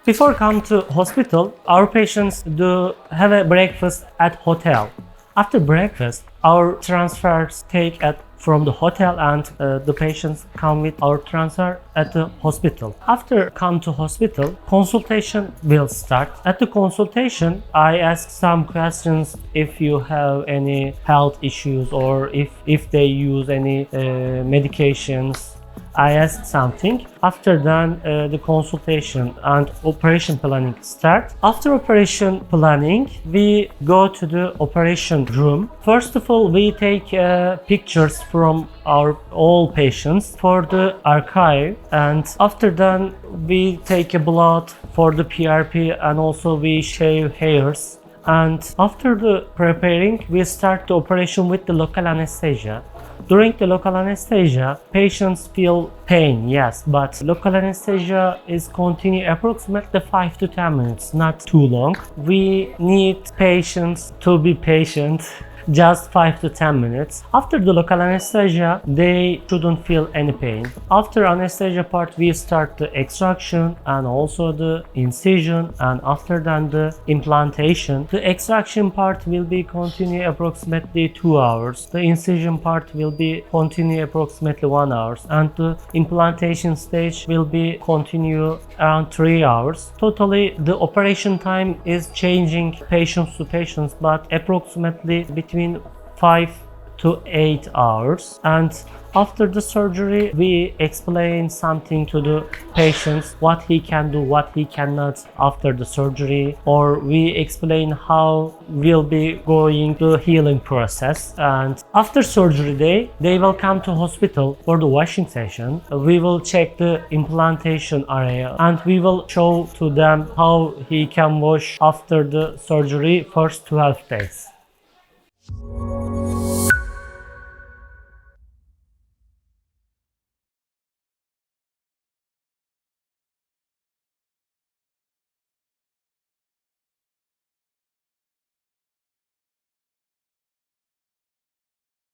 Before come to hospital, our patients do have a breakfast at hotel. After breakfast, our transfers take from the hotel and the patients come with our transfer at the hospital. After come to hospital, consultation will start. At the consultation, I ask some questions if you have any health issues or if they use any medications. I ask something. After then, the consultation and operation planning start. After operation planning, we go to the operation room. First of all, we take pictures from all patients for the archive, and after then, we take a blood for the PRP, and also we shave hairs. And after the preparing, we start the operation with the local anesthesia. During the local anesthesia, patients feel pain, yes, but local anesthesia is continue approximately 5 to 10 minutes, not too long. We need patients to be patient. Just 5 to 10 minutes. After the local anesthesia, they shouldn't feel any pain. After anesthesia part, we start the extraction and also the incision, and after that the implantation. The extraction part will be continue approximately 2 hours. The incision part will be continue approximately 1 hour, and the implantation stage will be continue around 3 hours. Totally, the operation time is changing patients to patients, but approximately between 5 to 8 hours. And after the surgery, we explain something to the patients, what he can do, what he cannot after the surgery, or we explain how will be going the healing process. And after surgery day, they will come to hospital for the washing session. We will check the implantation area and we will show to them how he can wash after the surgery first 12 days.